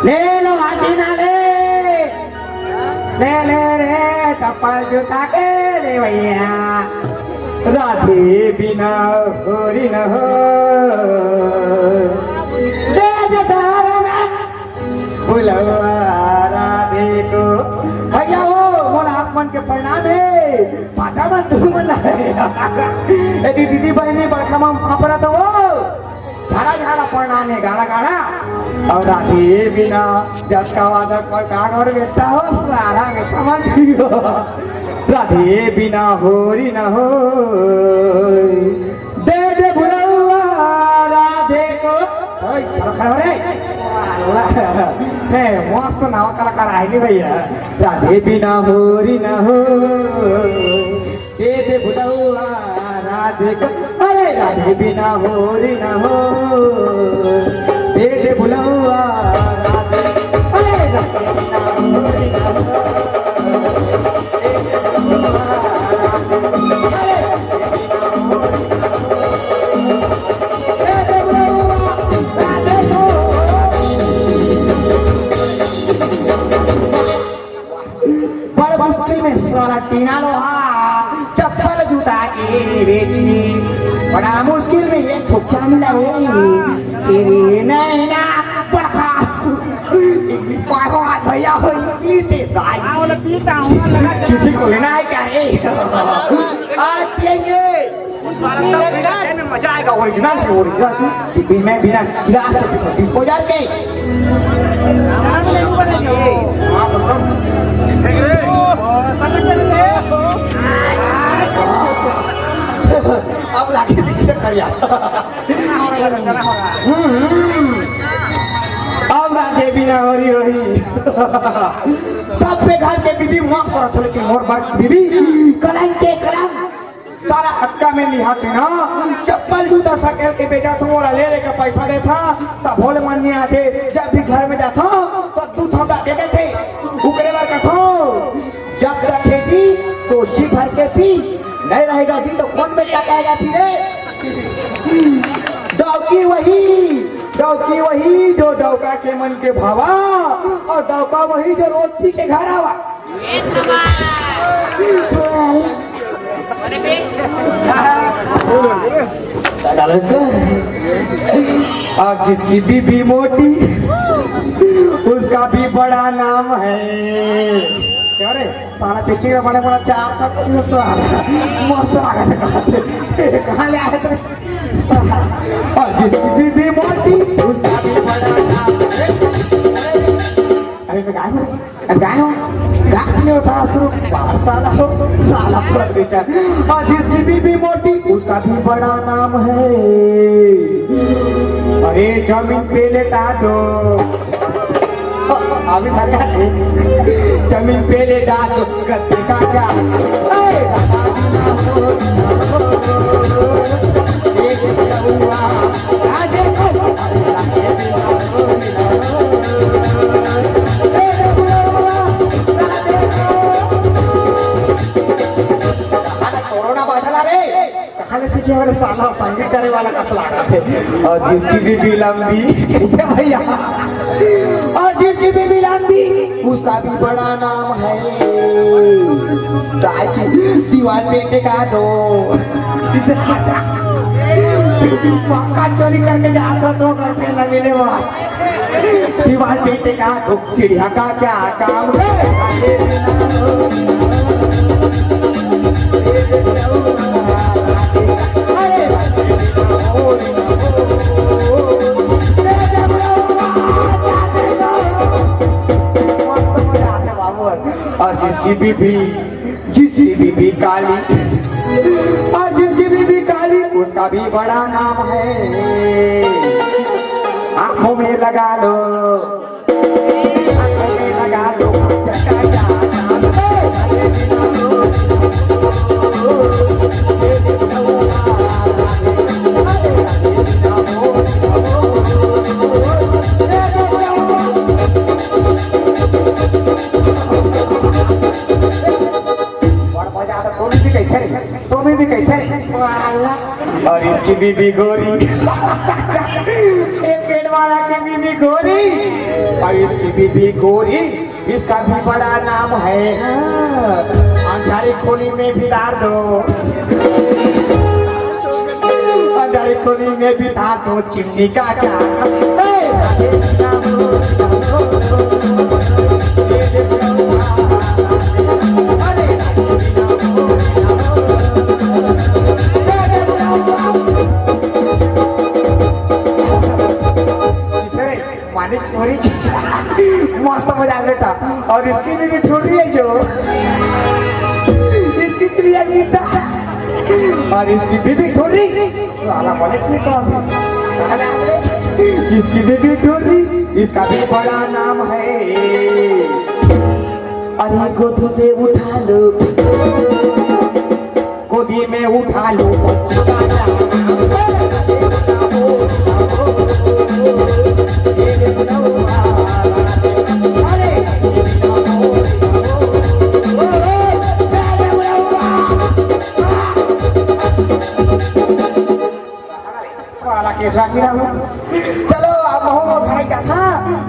ले लो हाथी ना ले ले ले रे चप्पल जूता के ले भैया राधे बिना होरी न हो दे दे तारा में बुलवा राधे को भैया हो मोला मन के प्रणाम है पाचा मन तू मन ए दीदी बहनी बड़का मां अपरा तो वो झाड़ा झाड़ा प्रणाम है गाड़ा गाड़ा और राधे बिना जब का वादक पर काग और बेटा हो सारा बेटा मन हो राधे बिना होरी न हो दे दे बुलवा राधे को ओए खड़ा खड़ा रे हे मस्त नाव कलाकार आहे भैया राधे बिना होरी न हो दे दे बुलवा राधे को अरे राधे बिना होरी न हो दे दे बुलवा राधे अरे राधे बिना होरी न हो बड़ मुश्किल में सारा टीना लोहा चप्पल जूता के बेचनी बड़ा मुश्किल में ये ठोक्या मिला रे तेरे नैना बड़का पागो हाथ भैया हो इंग्लिश से दाई वाला पीता हूं लगा किसी को लेना है क्या रे आज पिएंगे उस वाला तब पीने में मजा आएगा ओरिजिनल से ओरिजिनल टिफिन में बिना गिलास से डिस्पोजल के हां मतलब अब लाके दिक्कत कर या अब राधे बिना होरी होरी सब पे घर के बीबी मस्त रहा था लेकिन मोर बात की बीबी कलंक के कलंक सारा हक्का में निहाते ना चप्पल जूता सकेल के बेचा था मोरा ले लेकर पैसा दे था तब भोले मन नहीं आते जब भी घर में जाता तो दूध हमरा देते थे उकरे बार कथो जब रखेगी तो जी भर के पी नहीं रहेगा जी तो कौन बेटा कहेगा फिर डौकी वही जो डौका के मन के भावा और डौका वही जो रोज पी के घर आवा और जिसकी बीबी मोटी उसका भी बड़ा नाम है क्या रे सारा पीछे का बड़ा बड़ा चार तक मस्त आ गए कहाँ ले आए थे और जिसकी बीबी मोटी उसका भी बड़ा नाम है अरे मैं गाय हो गाने साला शुरू साला पर बेचार और जिसकी बीबी मोटी उसका भी बड़ा नाम है अरे जमीन पे लेटा दो अभी जमीन पे लेटा दो गद्दे का क्या साला संगीत करे वाला कसला थे और जिसकी बीबी लंबी कैसे भैया और जिसकी बीबी लंबी उसका भी बड़ा नाम है दीवार पे टेका दो पक्का चोरी करके जाता तो घर पे लगने वाला दीवार पे टेका दो चिड़िया का क्या काम है और जिसकी बीबी काली और जिसकी बीबी काली उसका भी बड़ा नाम है आंखों में लगा लो भी कैसे और इसकी बीबी गोरी एक पेड़ वाला की बीबी गोरी और इसकी बीबी गोरी, इसका भी बड़ा नाम है। अंधारी खोली में भी डाल दो, अंधारी खोली में भी डाल दो, चिमनी का क्या मस्त मजा बेटा। और इसकी भी ठोड़ी है जो, इसकी क्रिया गीता और इसकी बीबी ठोड़ी साला बोले की इसकी बीबी ठोड़ी, इसका भी बड़ा नाम है। अरे गोदी में उठा लो, गोदी में उठा लो बच्चों का चलो अब वो खाई का था,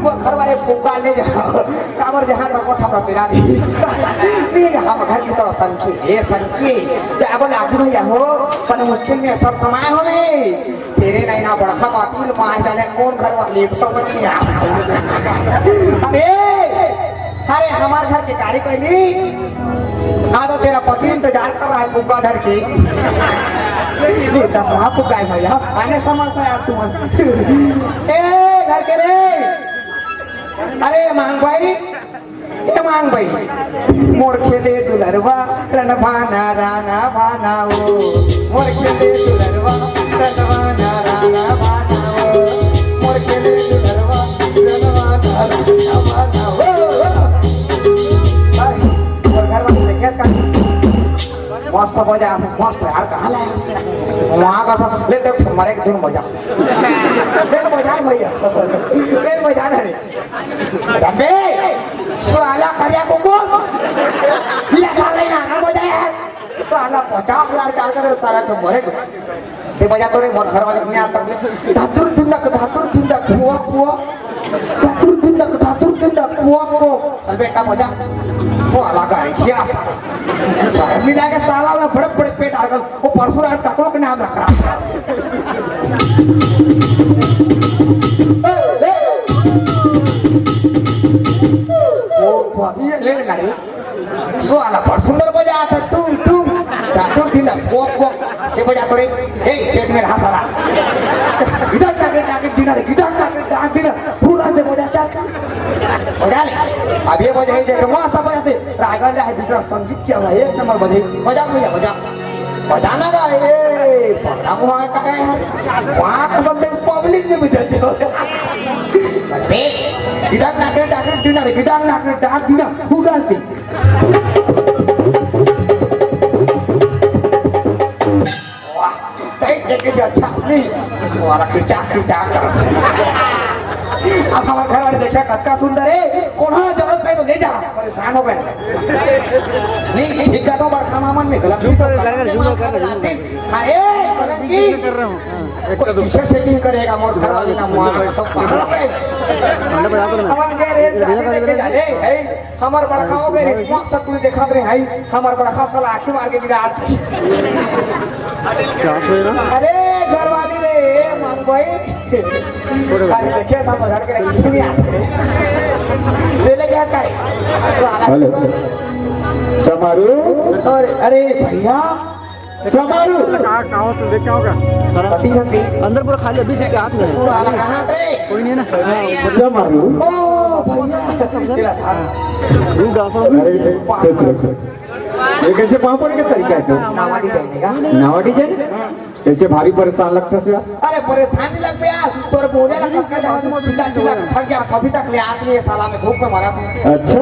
वो घर वाले फूका ले जाओ, काबर जहाँ तक वो था पिला दी। हम घर की तरफ संकी ये संकी क्या बोले आखिर भैया हो, पर मुश्किल में सब समय हो में तेरे नहीं ना बड़का बातिल मार डाले कौन घर वाले एक समझ नहीं आ। अरे अरे हमारे घर के कार्य कैली हाँ तो तेरा पति इंतजार कर रहा है फूका धर के दसरा फूका है भैया आने समझता यार तुम ए घर के रे। अरे मांग भाई ये मांग भाई मोर खेले दुलरवा रन भाना राना भाना वो, मोर खेले दुलरवा रन भाना राना भाना वो, मोर खेले दुलरवा रन भाना राना भाना वो। घर वाले देखे का मस्त मजा मस्त यार कहाँ लाया वहाँ का सब ले तो हमारे एक धुन मजा ले मजा भैया ले मजा रे अबे साला करिया को लगा ले ना मजा यार साला 50 लाख डाल कर साला तो मरे ते मजा तो रे मोर घर वाले में आता धातुर दिंदा कुआ कुआ धातुर दिंदा कुआ को चल बेटा मजा साला का क्या साला मिला के साला में बड़े बड़े पेट आ गए वो परशुराम ठाकुर के नाम रखा वो ये ले ले रे साला पर सुंदर बजा था टूम टूम ठाकुर दिना वो ये बजा तो रे ए सेट में रहा साला इधर टाके दिना रे इधर टाके दिना पूरा दे बजा चल बजा ले अब ये बजा ही देख वहाँ सब बजाते रागल है बिजरा संगीत क्या है एक नंबर बजे बजा भैया बजा बजाना का ये पकड़ा वहाँ का है वहाँ का सब देख पब्लिक में बजाते हो बे इधर टाके दिना रे इधर टाके दिना पूरा दे वाह तय देखे जो अच्छा नहीं वाला खिंचा कर अब हमारे घर वाले देखा कच्चा सुंदर है कौन जरूरत में तो ले जा परेशान हो गए नहीं ठीक है तो बड़का मामन में गलत नहीं कर रहा हूँ किसे सेटिंग करेगा मोर घर वाले ना मुआ सब हमार बड़का हो गए सब कुछ देखा रहे है हमार बड़का साला आँखी मार के बिगाड़ अरे घर वाली रे मान भाई देखिए सब घर के इसलिए ले ले क्या करे हेलो समारू अरे भैया समारू कहाँ से लेके आओगे अंदर पूरा खाली अभी देख के हाथ में कहाँ थे कोई नहीं ना समारू ओ भैया ये कैसे पापड़ के तरीका है नावा डिजाइन कैसे भारी परेशान लगता से अरे परेशान नहीं लग गया तोर बोले ना कसका जहां चिल्ला चिल्ला थक गया कभी तक ले आके ये साला में धूप में मारा तू अच्छा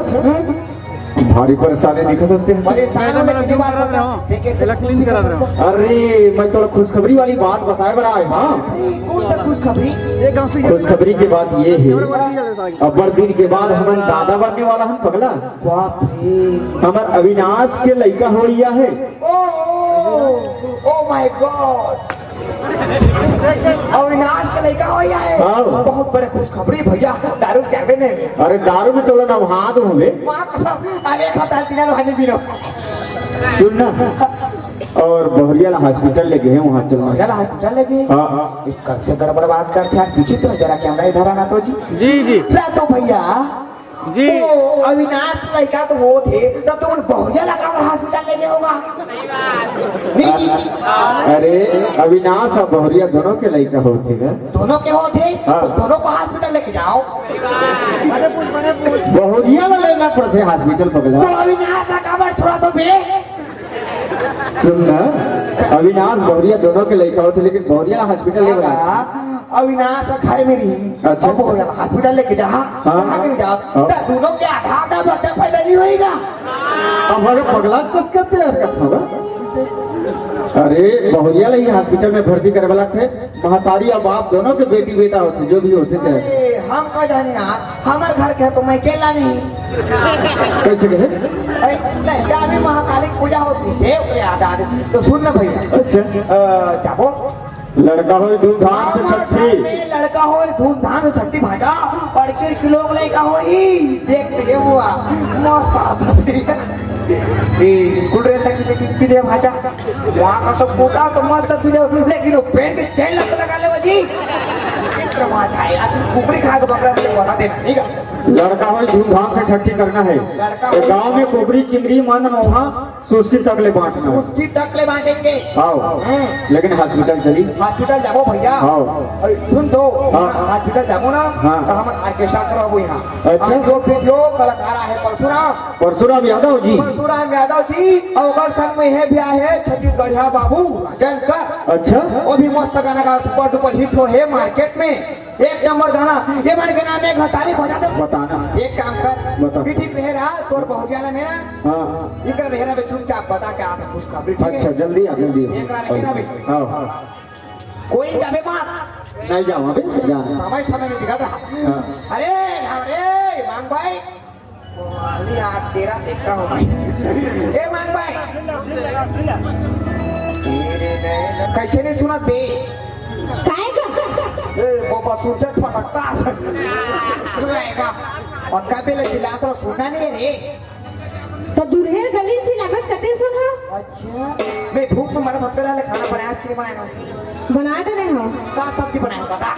भारी परेशानी दिखा सकते हैं परेशान में कितनी बार रह रहा हूं ठीक है क्लीन करा रहा हूं अरे मैं तो खुशखबरी वाली बात बताए बड़ा है हां कौन सा खुशखबरी ये गांव से खुशखबरी की बात ये है अबर दिन के बाद हमन दादा बनने वाला हम पगला बाप रे हमर अविनाश के लड़का होइया है ओ माय गॉड अविनाश का लड़का हो या है हाँ। बहुत बड़े खुशखबरी भैया दारू क्या ने अरे दारू में तो ना हाथ होंगे मां कसम अरे खाता तीन लोहानी पीरो सुन ना और बहरिया हॉस्पिटल ले गए हैं वहाँ चलना यार हॉस्पिटल लगे हाँ इस कर से गड़बड़ बात करते हैं पीछे तो जरा कैमरा इधर आना तो जी जी ला तो भैया जी वो अविनाश लड़का तो वो थे तब तो उन बहुरिया लगा हॉस्पिटल ले गया होगा नहीं जी अरे अविनाश और बहरिया दोनों के लड़का होते हैं दोनों के हो थे हाँ। तो दोनों को हॉस्पिटल लेके जाओ बहरिया वाले लेना पड़ते हॉस्पिटल पकड़ा तो अविनाश का खबर छोड़ा तो बे सुन ना अविनाश बहरिया दोनों के लड़का होते लेकिन बहरिया हॉस्पिटल ले गया अविनाश का घर में रही अच्छा। अब बहुरिया हॉस्पिटल लेके जा कहाँ के जाओ हाँ। तो दोनों के आधा का बच्चा पैदा नहीं होएगा अब अगर पगला चस्कते हैं कथा अरे बहुरिया लगी हॉस्पिटल में भर्ती करे वाला थे महतारी और बाप दोनों के बेटी बेटा होते जो भी होते थे अरे हम का जाने यार हमारे घर के तो मैं अकेला नहीं कैसे कहे नहीं क्या अभी महाकाली की पूजा होती से ऊपरे आधार तो सुन ना भैया अच्छा जाबो लड़का हो धूमधाम से छठी लड़का हो धूमधाम से छठी भाजा पड़के के लोग लड़का हो ही देखते हुआ मस्त स्कूल ड्रेस है किसी की दे भाजा वहाँ का सब कोटा तो मस्त पीले लेकिन वो पेन के चेन लगा ले बजी इतना भाजा है यार कुकरी खा के बकरा मुझे बता देना ठीक है लड़का हो धूमधाम से छठी करना है तो गांव में कुकरी चिंगरी मन मोहा सुस्की तक ले बांटना है उसकी तक ले बांटेंगे आओ लेकिन हॉस्पिटल चली हॉस्पिटल जाबो भैया हाँ। और सुन तो हाँ। हॉस्पिटल जाबो ना हाँ। तो हम ऑर्केस्ट्रा कराबो यहाँ अच्छा। हम जो वीडियो कलाकार है परशुराम यादव जी परशुराम यादव जी और ओकर संग में है ब्याह है छत्तीसगढ़िया बाबू राजन का अच्छा वो भी मस्त गाना का सुपर डुपर हिट हो है मार्केट में एक नंबर गाना ये मन के नाम एक हतारी बजा दो बताना एक काम कर बता। ठीक रहे रहा तोर बहुरिया ना मेरा हाँ इकर रहे बे सुन क्या बता क्या कुछ खबर ठीक अच्छा है जल्दी आ जल्दी एक बार रहे ना बे आओ कोई जाबे मत नहीं जाओ अभी जाना समय में बिगड़ रहा हाँ। अरे मांग भाई अरे आज तेरा देखता हूँ भाई ए मांग भाई कैसे नहीं सुना बे बाबा सूरजत फटका पक्का पे चिल्ला तो सुना नहीं रे तो दुल्हे गली से लागत कते सुन हो अच्छा मैं धूप में मना भटक रहा है खाना बनाया कि नहीं बनाया बना दे रहे हो का सब्जी बनाया बता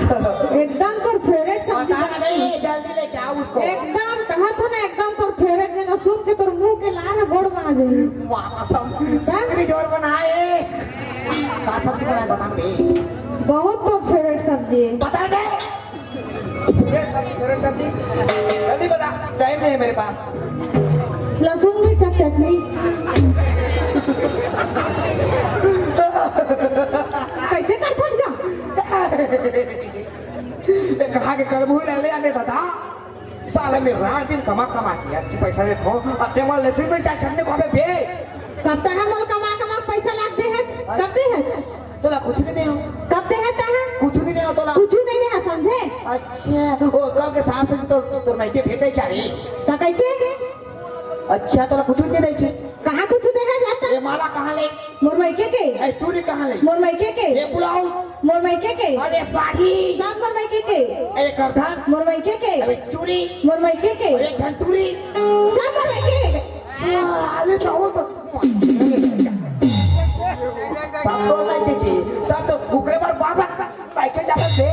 एकदम तोर फेवरेट सब्जी बता बना नहीं जल्दी लेके आओ उसको एकदम कहा तो ना एकदम तोर फेवरेट जगह सुन के तोर मुंह के लार गोड़ बना जाई वहाँ सब चिकनी जोर बनाए का सब्जी बनाया बता बे बहुत तोर फेवरेट सब्जी है बता दे सब्जी जल्दी बता टाइम नहीं है मेरे पास लहसुन मिर्च चटनी कैसे कर फंस कहा के कर मुँह ले आने बता साले में रात दिन कमा के अच्छी पैसा दे थो अते मोल लेसिन में जा छन्ने को बे कब तक हम कमा पैसा लाग दे है कब दे है तोला कुछ नहीं दे कब दे है तहां कुछ नहीं दे तोला कुछ नहीं दे है समझे अच्छा ओ कल के साथ से तो मैके भेटे क्या रे तो कैसे अच्छा तोला कुछ नहीं दे के कहां कुछ दे है जाता ये माला कहां ले मोर मायके के ए चूड़ी कहां ले मोर मायके के ये ब्लाउज मोर मायके के अरे साड़ी सब मोर मायके के ए करधन मोर मायके के अरे चूड़ी मोर मायके के अरे घंटूरी सब मोर मायके के अरे तो सब तो मैके के सब तो फुकरे पर बाबा पैके जाता दे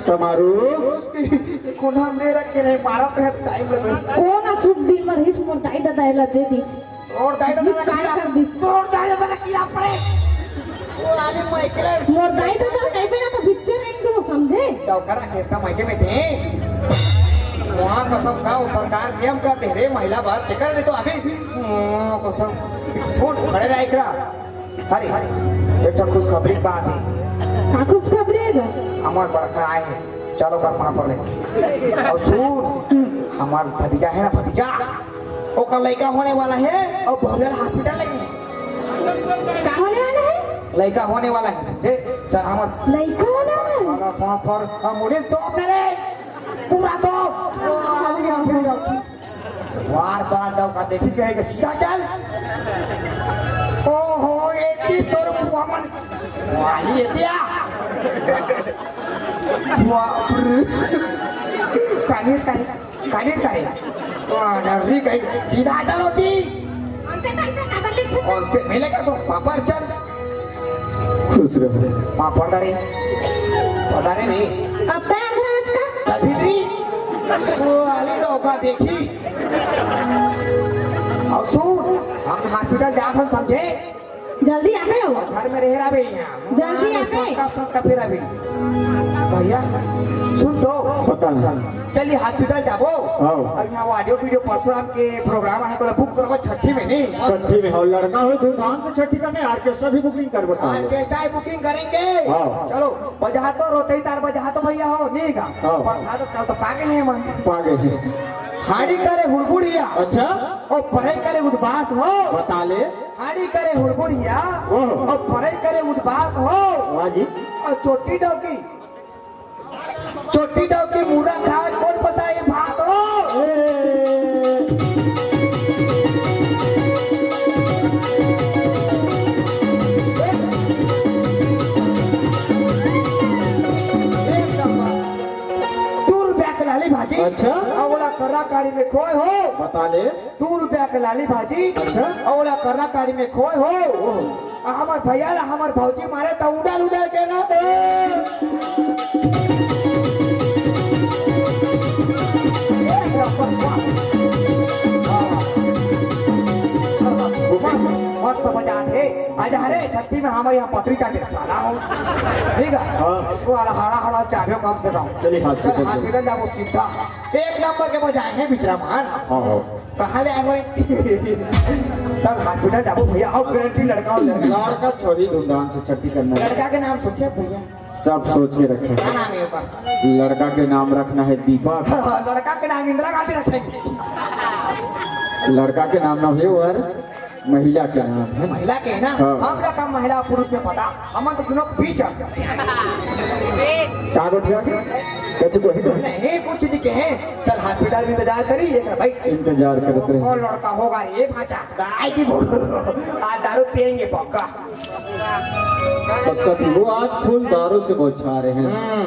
समारोह कौन हम ले रखे नहीं मारा तो है टाइम लगे कौन अशुभ दिन पर हिस मोर दाई दादा एला दे दी और दाई दादा ये काय कर दी? और दाई दादा कीड़ा पड़े और आने मैके मोर दाई दादा कहबे ना तो बिच्चे नहीं तो समझे डॉक्टर केसता मैके में थे वहाँ का सब गाँव सरकार नियम करते रे महिला बात देखा नहीं तो अभी को सब सुन खड़े रह करा हरी एक तो खुशखबरी बात है का खुश खबर है हमार बड़का आए हैं चलो कर वहाँ पर ले और सुन हमार भतीजा है ना भतीजा ओकर लड़का होने वाला है और बहुरिया हॉस्पिटल लगे का होने वाला है लड़का होने वाला है समझे चल हमार लड़का होने वाला है वहाँ पर मुड़े तो अपने रे पूरा तो वार बार डॉक्टर देखी कहेगा सीधा चल ओहो येती तोर बुवामन वाली येत्या बापरे कानीच काय डरली काही सीधा चल होती और पहले का तो पापड़ चल खुश रहो। पापड़दारे पधारे नहीं अब तय अंग्रेज का चल भीतरी वो वाली डोका देखी और सुन हम हॉस्पिटल जात हम समझे जल्दी आ गए हो और घर में रह रहा भाई यहाँ जल्दी आ गए। सबका फिर अभी भैया सुन तो पता नहीं। चलिए हॉस्पिटल जाबो हाँ। और यहाँ वो ऑडियो वीडियो परसों के प्रोग्राम है तो बुक करो छठी में नहीं छठी में और लड़का हो धूमधाम से छठी करने ऑर्केस्ट्रा भी बुकिंग कर ऑर्केस्ट्रा बुकिंग करेंगे हाँ। चलो बजा तो रोते ही तार बजा तो भैया हो नहीं का हाँ। पर तो पागे हैं मन पागे हैं। हाड़ी करे हुड़बुड़िया अच्छा और पढ़ाई करे उद्वास हो बता ले। हाड़ी करे हुड़बुड़िया ओहो। और पढ़ाई करे उद्वास हो वाह जी। और चोटी डौकी मुरा खाए कौन पता ये भात हो ₹2 के लाली भाजी अच्छा। और बोला कर्रा कारी में खोए हो बता ले। ₹2 के लाली भाजी अच्छा। और बोला कर्रा कारी में खोए हो हमार भैया ला हमार भौजी मारे तो उड़ाल के ना मस्त मजा थे आज हरे छठी में हमारे यहाँ पथरी चाटे साला हो ठीक है हाँ। इसको हड़ा हड़ा चाबियो कम से कम चलिए हाथ चल पकड़ हाथ लो। मिलन जाओ सीधा 1 नंबर के बजाए हैं बिचरा मान हाँ हाँ। कहाँ ले आए भाई तब हाथ मिलन जाओ भैया अब गारंटी लड़का हो लड़का छोड़ी धूमधाम से छठी करना है। लड़का के नाम सोचे भैया सब सोच के रखे। क्या नाम है ऊपर लड़का के नाम रखना है दीपक। लड़का के नाम इंदिरा गांधी रखेंगे लड़का के नाम ना है और महिला के नाम है। महिला के है ना हाँ। हम लोग का महिला पुरुष में पता हम तो दोनों के बीच कागज कैसे को ही नहीं कुछ दिखे हैं चल हॉस्पिटल में इंतजार करी एक भाई इंतजार करते और रहे। लड़का होगा ये भाचा गाय की आज दारू पियेंगे पक्का तब तक वो आज फुल दारू से बौछा रहे हैं।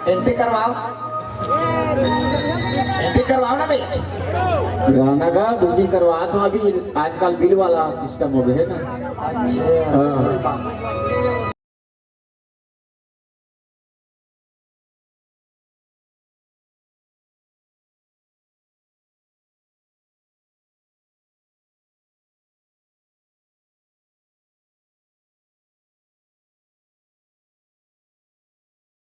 एंट्री करवाओ ना भाई गाना का बुकिंग करवा तो अभी आजकल बिल वाला सिस्टम हो गया है ना। अच्छा हाँ।